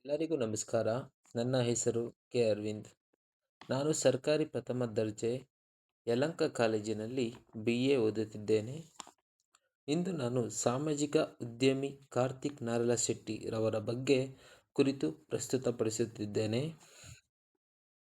ಎಲ್ಲರಿಗೂ ನಮಸ್ಕಾರ. ನನ್ನ ಹೆಸರು ಕೆ ಅರವಿಂದ್. ನಾನು ಸರ್ಕಾರಿ ಪ್ರಥಮ ದರ್ಜೆ ಯಲಹಂಕ ಕಾಲೇಜಿನಲ್ಲಿ BA ಓದುತ್ತಿದ್ದೇನೆ. ಇಂದು ನಾನು ಸಾಮಾಜಿಕ ಉದ್ಯಮಿ ಕಾರ್ತಿಕ್ ನಾರಲಶೆಟ್ಟಿ ರವರ ಬಗ್ಗೆ ಕುರಿತು ಪ್ರಸ್ತುತಪಡಿಸುತ್ತಿದ್ದೇನೆ.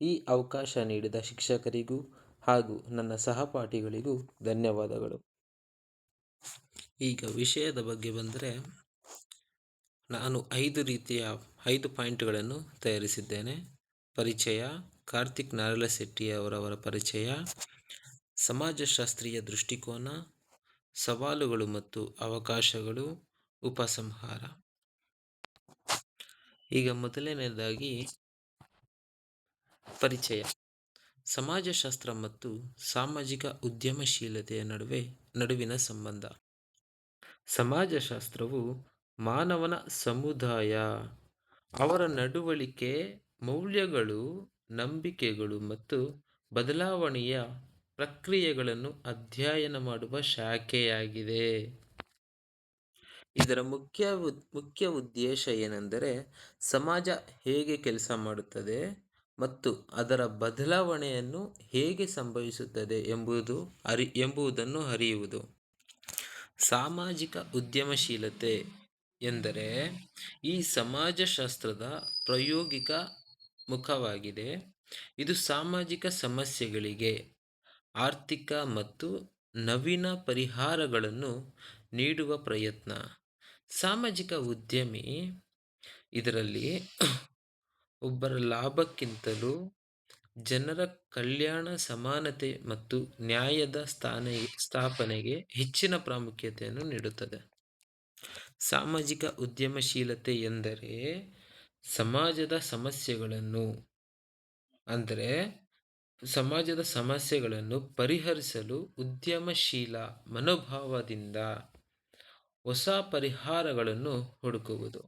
ಈ ಅವಕಾಶ ನೀಡಿದ ಶಿಕ್ಷಕರಿಗೂ ಹಾಗೂ ನನ್ನ ಸಹಪಾಠಿಗಳಿಗೂ ಧನ್ಯವಾದಗಳು. ಈಗ ವಿಷಯದ ಬಗ್ಗೆ ಬಂದರೆ, ನಾನು 5 ಪಾಯಿಂಟ್ಗಳನ್ನು ತಯಾರಿಸಿದ್ದೇನೆ. ಪರಿಚಯ, ಕಾರ್ತಿಕ್ ನಾರಲಶೆಟ್ಟಿಯವರವರ ಪರಿಚಯ, ಸಮಾಜಶಾಸ್ತ್ರೀಯ ದೃಷ್ಟಿಕೋನ, ಸವಾಲುಗಳು ಮತ್ತು ಅವಕಾಶಗಳು, ಉಪಸಂಹಾರ. ಈಗ ಮೊದಲನೆಯದಾಗಿ ಪರಿಚಯ. ಸಮಾಜಶಾಸ್ತ್ರ ಮತ್ತು ಸಾಮಾಜಿಕ ಉದ್ಯಮಶೀಲತೆಯ ನಡುವಿನ ಸಂಬಂಧ. ಸಮಾಜಶಾಸ್ತ್ರವು ಮಾನವನ ಸಮುದಾಯ, ಅವರ ನಡವಳಿಕೆ, ಮೌಲ್ಯಗಳು, ನಂಬಿಕೆಗಳು ಮತ್ತು ಬದಲಾವಣೆಯ ಪ್ರಕ್ರಿಯೆಗಳನ್ನು ಅಧ್ಯಯನ ಮಾಡುವ ಶಾಖೆಯಾಗಿದೆ. ಇದರ ಮುಖ್ಯ ಉದ್ದೇಶ ಏನೆಂದರೆ, ಸಮಾಜ ಹೇಗೆ ಕೆಲಸ ಮಾಡುತ್ತದೆ ಮತ್ತು ಅದರ ಬದಲಾವಣೆಯನ್ನು ಹೇಗೆ ಸಂಭವಿಸುತ್ತದೆ ಎಂಬುದನ್ನು ಅರಿಯುವುದು. ಸಾಮಾಜಿಕ ಉದ್ಯಮಶೀಲತೆ ಎಂದರೆ ಈ ಸಮಾಜಶಾಸ್ತ್ರದ ಪ್ರಾಯೋಗಿಕ ಮುಖವಾಗಿದೆ. ಇದು ಸಾಮಾಜಿಕ ಸಮಸ್ಯೆಗಳಿಗೆ ಆರ್ಥಿಕ ಮತ್ತು ನವೀನ ಪರಿಹಾರಗಳನ್ನು ನೀಡುವ ಪ್ರಯತ್ನ. ಸಾಮಾಜಿಕ ಉದ್ಯಮಿ ಇದರಲ್ಲಿ ಒಬ್ಬರ ಲಾಭಕ್ಕಿಂತಲೂ ಜನರ ಕಲ್ಯಾಣ, ಸಮಾನತೆ ಮತ್ತು ನ್ಯಾಯದ ಸ್ಥಾಪನೆಗೆ ಹೆಚ್ಚಿನ ಪ್ರಾಮುಖ್ಯತೆಯನ್ನು ನೀಡುತ್ತದೆ. ಸಾಮಾಜಿಕ ಉದ್ಯಮಶೀಲತೆ ಎಂದರೆ ಸಮಾಜದ ಸಮಸ್ಯೆಗಳನ್ನು ಪರಿಹರಿಸಲು ಉದ್ಯಮಶೀಲ ಮನೋಭಾವದಿಂದ ಹೊಸ ಪರಿಹಾರಗಳನ್ನು ಹುಡುಕುವುದು.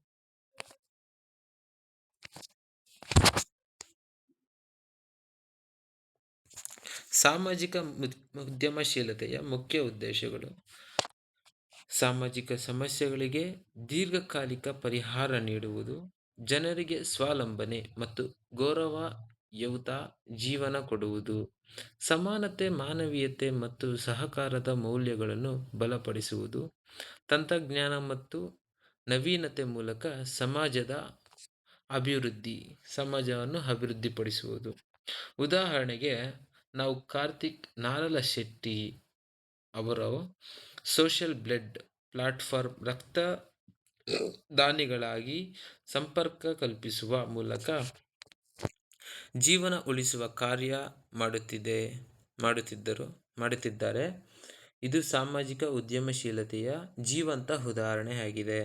ಸಾಮಾಜಿಕ ಉದ್ಯಮಶೀಲತೆಯ ಮುಖ್ಯ ಉದ್ದೇಶಗಳು: ಸಾಮಾಜಿಕ ಸಮಸ್ಯೆಗಳಿಗೆ ದೀರ್ಘಕಾಲಿಕ ಪರಿಹಾರ ನೀಡುವುದು, ಜನರಿಗೆ ಸ್ವಾವಲಂಬನೆ ಮತ್ತು ಗೌರವಯುತ ಜೀವನ ಕೊಡುವುದು, ಸಮಾನತೆ, ಮಾನವೀಯತೆ ಮತ್ತು ಸಹಕಾರದ ಮೌಲ್ಯಗಳನ್ನು ಬಲಪಡಿಸುವುದು, ತಂತ್ರಜ್ಞಾನ ಮತ್ತು ನವೀನತೆ ಮೂಲಕ ಸಮಾಜವನ್ನು ಅಭಿವೃದ್ಧಿಪಡಿಸುವುದು. ಉದಾಹರಣೆಗೆ, ನಾವು ಕಾರ್ತಿಕ್ ನಾರಲಶೆಟ್ಟಿ ಅವರ ಸೋಷಿಯಲ್ ಬ್ಲಡ್ ಪ್ಲಾಟ್ಫಾರ್ಮ್ ರಕ್ತದಾನಿಗಳಾಗಿ ಸಂಪರ್ಕ ಕಲ್ಪಿಸುವ ಮೂಲಕ ಜೀವನ ಉಳಿಸುವ ಕಾರ್ಯ ಮಾಡುತ್ತಿದ್ದಾರೆ. ಇದು ಸಾಮಾಜಿಕ ಉದ್ಯಮಶೀಲತೆಯ ಜೀವಂತ ಉದಾಹರಣೆಯಾಗಿದೆ.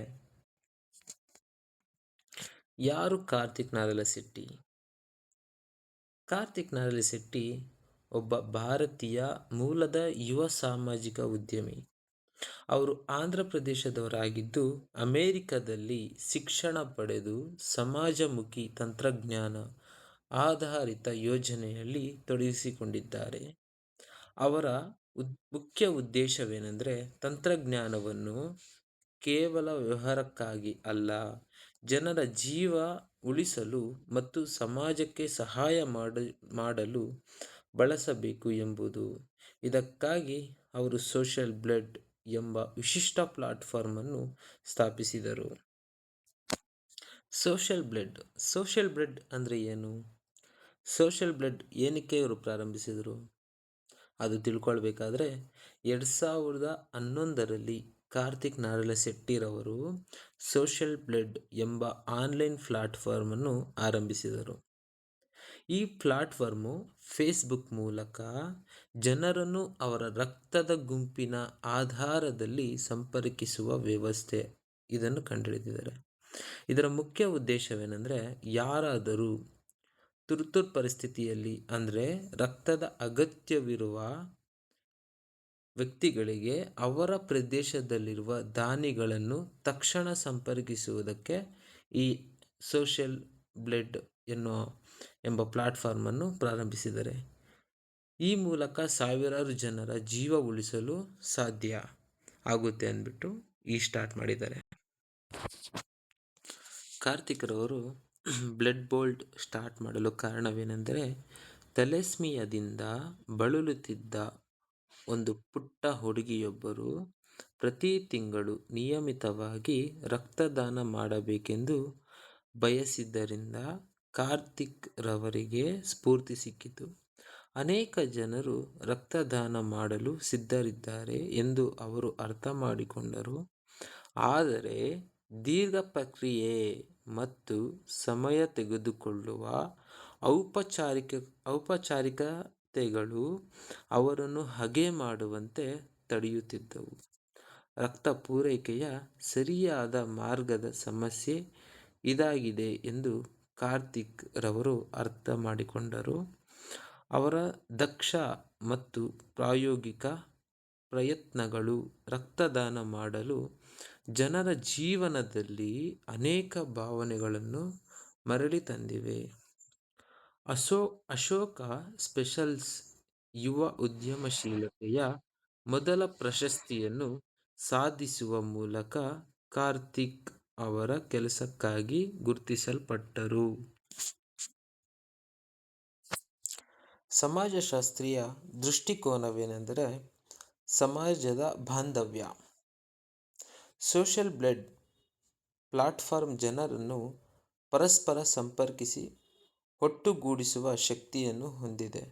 ಯಾರು ಕಾರ್ತಿಕ್ ನಾರಲಶೆಟ್ಟಿ? ಕಾರ್ತಿಕ್ ನಾರಲಶೆಟ್ಟಿ ಒಬ್ಬ ಭಾರತೀಯ ಮೂಲದ ಯುವ ಸಾಮಾಜಿಕ ಉದ್ಯಮಿ. ಅವರು ಆಂಧ್ರಪ್ರದೇಶದವರಾಗಿದ್ದು, ಅಮೆರಿಕದಲ್ಲಿ ಶಿಕ್ಷಣ ಪಡೆದು ಸಮಾಜಮುಖಿ ತಂತ್ರಜ್ಞಾನ ಆಧಾರಿತ ಯೋಜನೆಯಲ್ಲಿ ತೊಡಗಿಸಿಕೊಂಡಿದ್ದಾರೆ. ಅವರ ಮುಖ್ಯ ಉದ್ದೇಶವೇನೆಂದರೆ, ತಂತ್ರಜ್ಞಾನವನ್ನು ಕೇವಲ ವ್ಯವಹಾರಕ್ಕಾಗಿ ಅಲ್ಲ, ಜನರ ಜೀವ ಉಳಿಸಲು ಮತ್ತು ಸಮಾಜಕ್ಕೆ ಸಹಾಯ ಮಾಡಲು ಬಳಸಬೇಕು ಎಂಬುದು. ಇದಕ್ಕಾಗಿ ಅವರು ಸೋಷಿಯಲ್ ಬ್ಲಡ್ ಎಂಬ ವಿಶಿಷ್ಟ ಪ್ಲಾಟ್ಫಾರ್ಮ್ ಅನ್ನು ಸ್ಥಾಪಿಸಿದರು. ಸೋಷಿಯಲ್ ಬ್ಲಡ್ ಅಂದರೆ ಏನು? ಸೋಷಿಯಲ್ ಬ್ಲಡ್ ಏನಕ್ಕೆ ಇವರು ಪ್ರಾರಂಭಿಸಿದರು? ಅದು ತಿಳ್ಕೊಳ್ಬೇಕಾದ್ರೆ 2011ರಲ್ಲಿ ಕಾರ್ತಿಕ್ ನಾರಲಶೆಟ್ಟಿರವರು ಸೋಷಿಯಲ್ ಬ್ಲಡ್ ಎಂಬ ಆನ್ಲೈನ್ ಪ್ಲಾಟ್ಫಾರ್ಮ್ ಅನ್ನು ಆರಂಭಿಸಿದರು. ಈ ಪ್ಲಾಟ್ಫಾರ್ಮು ಫೇಸ್ಬುಕ್ ಮೂಲಕ ಜನರನ್ನು ಅವರ ರಕ್ತದ ಗುಂಪಿನ ಆಧಾರದಲ್ಲಿ ಸಂಪರ್ಕಿಸುವ ವ್ಯವಸ್ಥೆ. ಇದನ್ನು ಕಂಡುಹಿಡಿದಿದ್ದಾರೆ. ಇದರ ಮುಖ್ಯ ಉದ್ದೇಶವೇನೆಂದರೆ, ಯಾರಾದರೂ ತುರ್ತು ಪರಿಸ್ಥಿತಿಯಲ್ಲಿ ಅಂದರೆ ರಕ್ತದ ಅಗತ್ಯವಿರುವ ವ್ಯಕ್ತಿಗಳಿಗೆ ಅವರ ಪ್ರದೇಶದಲ್ಲಿರುವ ದಾನಿಗಳನ್ನು ತಕ್ಷಣ ಸಂಪರ್ಕಿಸುವುದಕ್ಕೆ ಈ ಸೋಷಿಯಲ್ ಬ್ಲಡ್ ಎಂಬ ಪ್ಲಾಟ್ಫಾರ್ಮ್ ಅನ್ನು ಪ್ರಾರಂಭಿಸಿದ್ದಾರೆ. ಈ ಮೂಲಕ ಸಾವಿರಾರು ಜನರ ಜೀವ ಉಳಿಸಲು ಸಾಧ್ಯ ಆಗುತ್ತೆ ಅಂದ್ಬಿಟ್ಟು ಸ್ಟಾರ್ಟ್ ಮಾಡಿದ್ದಾರೆ. ಕಾರ್ತಿಕ್ ರವರು ಬ್ಲಡ್ ಬೋಲ್ಟ್ ಸ್ಟಾರ್ಟ್ ಮಾಡಲು ಕಾರಣವೇನೆಂದರೆ, ಥೆಲೆಸ್ಮಿಯಾದಿಂದ ಬಳಲುತ್ತಿದ್ದ ಒಂದು ಪುಟ್ಟ ಹುಡುಗಿಯೊಬ್ಬರು ಪ್ರತಿ ತಿಂಗಳು ನಿಯಮಿತವಾಗಿ ರಕ್ತದಾನ ಮಾಡಬೇಕೆಂದು ಬಯಸಿದ್ದರಿಂದ ಕಾರ್ತಿಕ್ ರವರಿಗೆ ಸ್ಫೂರ್ತಿ ಸಿಕ್ಕಿತು. ಅನೇಕ ಜನರು ರಕ್ತದಾನ ಮಾಡಲು ಸಿದ್ಧರಿದ್ದಾರೆ ಎಂದು ಅವರು ಅರ್ಥ ಮಾಡಿಕೊಂಡರು. ಆದರೆ ದೀರ್ಘ ಪ್ರಕ್ರಿಯೆ ಮತ್ತು ಸಮಯ ತೆಗೆದುಕೊಳ್ಳುವ ಔಪಚಾರಿಕತೆಗಳು ಅವರನ್ನು ಹಾಗೆ ಮಾಡುವಂತೆ ತಡೆಯುತ್ತಿದ್ದವು. ರಕ್ತ ಪೂರೈಕೆಯ ಸರಿಯಾದ ಮಾರ್ಗದ ಸಮಸ್ಯೆ ಇದಾಗಿದೆ ಎಂದು ಕಾರ್ತಿಕ್ ರವರು ಅರ್ಥ ಮಾಡಿಕೊಂಡರು. ಅವರ ದಕ್ಷ ಮತ್ತು ಪ್ರಾಯೋಗಿಕ ಪ್ರಯತ್ನಗಳು ರಕ್ತದಾನ ಮಾಡಲು ಜನರ ಜೀವನದಲ್ಲಿ ಅನೇಕ ಭಾವನೆಗಳನ್ನು ಮರಳಿ ತಂದಿವೆ. ಅಶೋಕ ಸ್ಪೆಷಲ್ಸ್ ಯುವ ಉದ್ಯಮಶೀಲತೆಯ ಮೊದಲ ಪ್ರಶಸ್ತಿಯನ್ನು ಸಾಧಿಸುವ ಮೂಲಕ ಕಾರ್ತಿಕ್ ಅವರ ಕೆಲಸಕ್ಕಾಗಿ ಗುರುತಿಸಲ್ಪಟ್ಟರು. ಸಮಾಜಶಾಸ್ತ್ರೀಯ ದೃಷ್ಟಿಕೋನವೇನೆಂದರೆ, ಸಮಾಜದ ಬಾಂಧವ್ಯ. ಸೋಷಿಯಲ್ ಬ್ಲಡ್ ಪ್ಲಾಟ್ಫಾರ್ಮ್ ಜನರನ್ನು ಪರಸ್ಪರ ಸಂಪರ್ಕಿಸಿ ಒಟ್ಟುಗೂಡಿಸುವ ಶಕ್ತಿಯನ್ನು ಹೊಂದಿದೆ.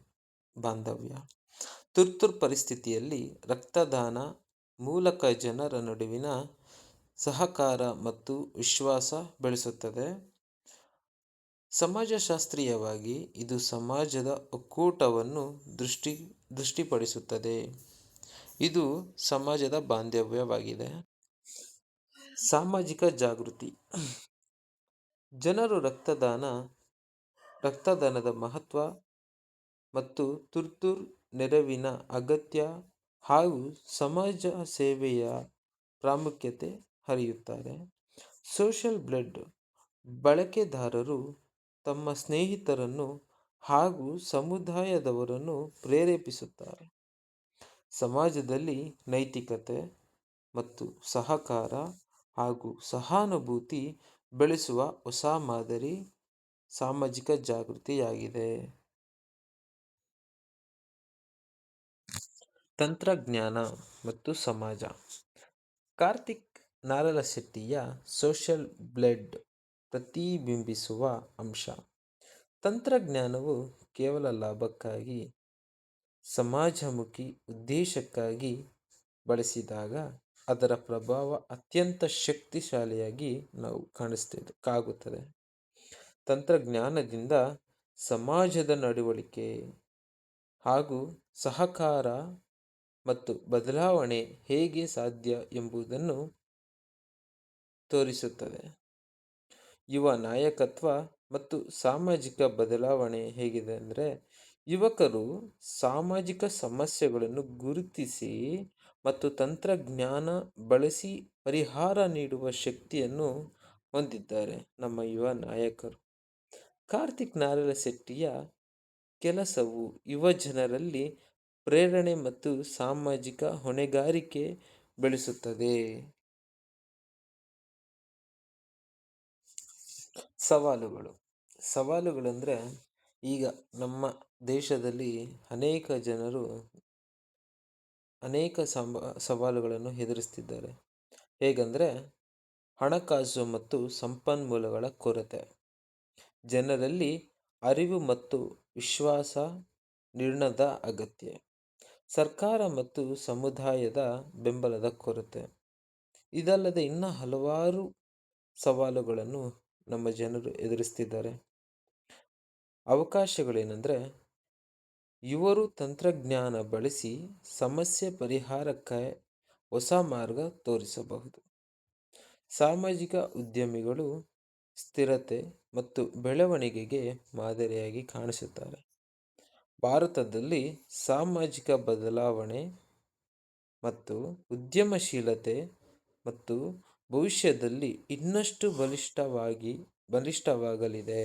ಬಾಂಧವ್ಯ ತುರ್ತು ಪರಿಸ್ಥಿತಿಯಲ್ಲಿ ರಕ್ತದಾನ ಮೂಲಕ ಜನರ ನಡುವಿನ ಸಹಕಾರ ಮತ್ತು ವಿಶ್ವಾಸ ಬೆಳೆಸುತ್ತದೆ. ಸಮಾಜಶಾಸ್ತ್ರೀಯವಾಗಿ ಇದು ಸಮಾಜದ ಒಕ್ಕೂಟವನ್ನು ದೃಷ್ಟಿಪಡಿಸುತ್ತದೆ. ಇದು ಸಮಾಜದ ಬಾಂಧವ್ಯವಾಗಿದೆ. ಸಾಮಾಜಿಕ ಜಾಗೃತಿ. ಜನರು ರಕ್ತದಾನದ ಮಹತ್ವ ಮತ್ತು ತುರ್ತು ನೆರವಿನ ಅಗತ್ಯ ಹಾಗೂ ಸಮಾಜ ಸೇವೆಯ ಪ್ರಾಮುಖ್ಯತೆ ಅರಿಯುತ್ತಾರೆ. ಸೋಷಿಯಲ್ ಬ್ಲಡ್ ಬಳಕೆದಾರರು ತಮ್ಮ ಸ್ನೇಹಿತರನ್ನು ಹಾಗೂ ಸಮುದಾಯದವರನ್ನು ಪ್ರೇರೇಪಿಸುತ್ತಾರೆ. ಸಮಾಜದಲ್ಲಿ ನೈತಿಕತೆ ಮತ್ತು ಸಹಕಾರ ಹಾಗೂ ಸಹಾನುಭೂತಿ ಬೆಳೆಸುವ ಹೊಸ ಮಾದರಿ ಸಾಮಾಜಿಕ ಜಾಗೃತಿಯಾಗಿದೆ. ತಂತ್ರಜ್ಞಾನ ಮತ್ತು ಸಮಾಜ. ಕಾರ್ತಿಕ್ ನಾರಲಶೆಟ್ಟಿಯ ಸೋಷಿಯಲ್ ಬ್ಲಡ್ ಪ್ರತಿಬಿಂಬಿಸುವ ಅಂಶ. ತಂತ್ರಜ್ಞಾನವು ಕೇವಲ ಲಾಭಕ್ಕಾಗಿ, ಸಮಾಜಮುಖಿ ಉದ್ದೇಶಕ್ಕಾಗಿ ಬಳಸಿದಾಗ ಅದರ ಪ್ರಭಾವ ಅತ್ಯಂತ ಶಕ್ತಿಶಾಲಿಯಾಗಿ ಕಾಗುತ್ತದೆ. ತಂತ್ರಜ್ಞಾನದಿಂದ ಸಮಾಜದ ನಡವಳಿಕೆ ಹಾಗೂ ಸಹಕಾರ ಮತ್ತು ಬದಲಾವಣೆ ಹೇಗೆ ಸಾಧ್ಯ ಎಂಬುದನ್ನು ತೋರಿಸುತ್ತದೆ. ಯುವ ನಾಯಕತ್ವ ಮತ್ತು ಸಾಮಾಜಿಕ ಬದಲಾವಣೆ ಹೇಗಿದೆ ಅಂದರೆ, ಯುವಕರು ಸಾಮಾಜಿಕ ಸಮಸ್ಯೆಗಳನ್ನು ಗುರುತಿಸಿ ಮತ್ತು ತಂತ್ರಜ್ಞಾನ ಬಳಸಿ ಪರಿಹಾರ ನೀಡುವ ಶಕ್ತಿಯನ್ನು ಹೊಂದಿದ್ದಾರೆ. ನಮ್ಮ ಯುವ ನಾಯಕರು. ಕಾರ್ತಿಕ್ ನಾರಲಶೆಟ್ಟಿಯ ಕೆಲಸವು ಯುವ ಜನರಲ್ಲಿ ಪ್ರೇರಣೆ ಮತ್ತು ಸಾಮಾಜಿಕ ಹೊಣೆಗಾರಿಕೆ ಬೆಳೆಸುತ್ತದೆ. ಸವಾಲುಗಳಂದರೆ, ಈಗ ನಮ್ಮ ದೇಶದಲ್ಲಿ ಅನೇಕ ಜನರು ಅನೇಕ ಸವಾಲುಗಳನ್ನು ಎದುರಿಸ್ತಿದ್ದಾರೆ. ಹೇಗೆಂದರೆ, ಹಣಕಾಸು ಮತ್ತು ಸಂಪನ್ಮೂಲಗಳ ಕೊರತೆ, ಜನರಲ್ಲಿ ಅರಿವು ಮತ್ತು ವಿಶ್ವಾಸ ನಿರ್ಣಯದ ಅಗತ್ಯ, ಸರ್ಕಾರ ಮತ್ತು ಸಮುದಾಯದ ಬೆಂಬಲದ ಕೊರತೆ. ಇದಲ್ಲದೆ ಇನ್ನೂ ಹಲವಾರು ಸವಾಲುಗಳನ್ನು ನಮ್ಮ ಜನರು ಎದುರಿಸ್ತಿದ್ದಾರೆ. ಅವಕಾಶಗಳೇನೆಂದರೆ, ಯುವರು ತಂತ್ರಜ್ಞಾನ ಬಳಸಿ ಸಮಸ್ಯೆ ಪರಿಹಾರಕ್ಕೆ ಹೊಸ ಮಾರ್ಗ ತೋರಿಸಬಹುದು. ಸಾಮಾಜಿಕ ಉದ್ಯಮಿಗಳು ಸ್ಥಿರತೆ ಮತ್ತು ಬೆಳವಣಿಗೆಗೆ ಮಾದರಿಯಾಗಿ ಕಾಣಿಸುತ್ತಾರೆ. ಭಾರತದಲ್ಲಿ ಸಾಮಾಜಿಕ ಬದಲಾವಣೆ ಮತ್ತು ಉದ್ಯಮಶೀಲತೆ ಮತ್ತು ಭವಿಷ್ಯದಲ್ಲಿ ಇನ್ನಷ್ಟು ಬಲಿಷ್ಠವಾಗಲಿದೆ.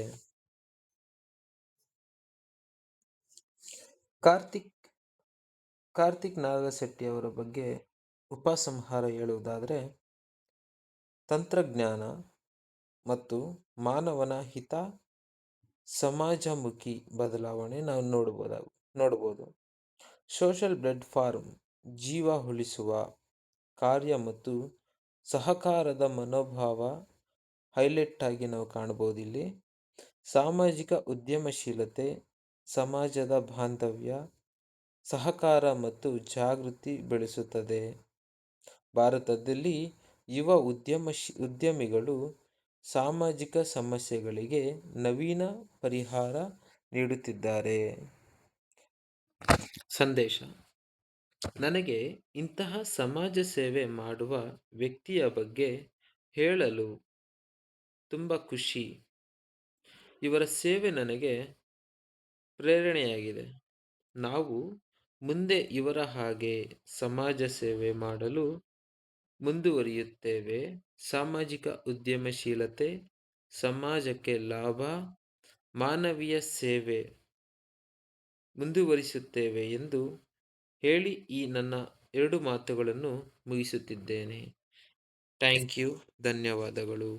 ಕಾರ್ತಿಕ್ ನಾರಲಶೆಟ್ಟಿ ಅವರ ಬಗ್ಗೆ ಉಪಸಂಹಾರ ಹೇಳುವುದಾದರೆ, ತಂತ್ರಜ್ಞಾನ ಮತ್ತು ಮಾನವನ ಹಿತ ಸಮಾಜಮುಖಿ ಬದಲಾವಣೆ ನಾವು ನೋಡ್ಬೋದು. ಸೋಷಲ್ ಪ್ಲಾಟ್ಫಾರ್ಮ್ ಜೀವ ಉಳಿಸುವ ಕಾರ್ಯ ಮತ್ತು ಸಹಕಾರದ ಮನೋಭಾವ ಹೈಲೈಟ್ ಆಗಿ ನಾವು ಕಾಣ್ಬೋದು ಇಲ್ಲಿ. ಸಾಮಾಜಿಕ ಉದ್ಯಮಶೀಲತೆ ಸಮಾಜದ ಬಾಂಧವ್ಯ, ಸಹಕಾರ ಮತ್ತು ಜಾಗೃತಿ ಬೆಳೆಸುತ್ತದೆ. ಭಾರತದಲ್ಲಿ ಯುವ ಉದ್ಯಮಿಗಳು ಸಾಮಾಜಿಕ ಸಮಸ್ಯೆಗಳಿಗೆ ನವೀನ ಪರಿಹಾರ ನೀಡುತ್ತಿದ್ದಾರೆ. ಸಂದೇಶ: ನನಗೆ ಇಂತಹ ಸಮಾಜ ಸೇವೆ ಮಾಡುವ ವ್ಯಕ್ತಿಯ ಬಗ್ಗೆ ಹೇಳಲು ತುಂಬ ಖುಷಿ. ಇವರ ಸೇವೆ ನನಗೆ ಪ್ರೇರಣೆಯಾಗಿದೆ. ನಾವು ಮುಂದೆ ಇವರ ಹಾಗೆ ಸಮಾಜ ಸೇವೆ ಮಾಡಲು ಮುಂದುವರಿಯುತ್ತೇವೆ. ಸಾಮಾಜಿಕ ಉದ್ಯಮಶೀಲತೆ, ಸಮಾಜಕ್ಕೆ ಲಾಭ, ಮಾನವೀಯ ಸೇವೆ ಮುಂದುವರಿಸುತ್ತೇವೆ ಎಂದು ಹೇಳಿ ಈ ನನ್ನ 2 ಮಾತುಗಳನ್ನು ಮುಗಿಸುತ್ತಿದ್ದೇನೆ. Thank you. ಧನ್ಯವಾದಗಳು.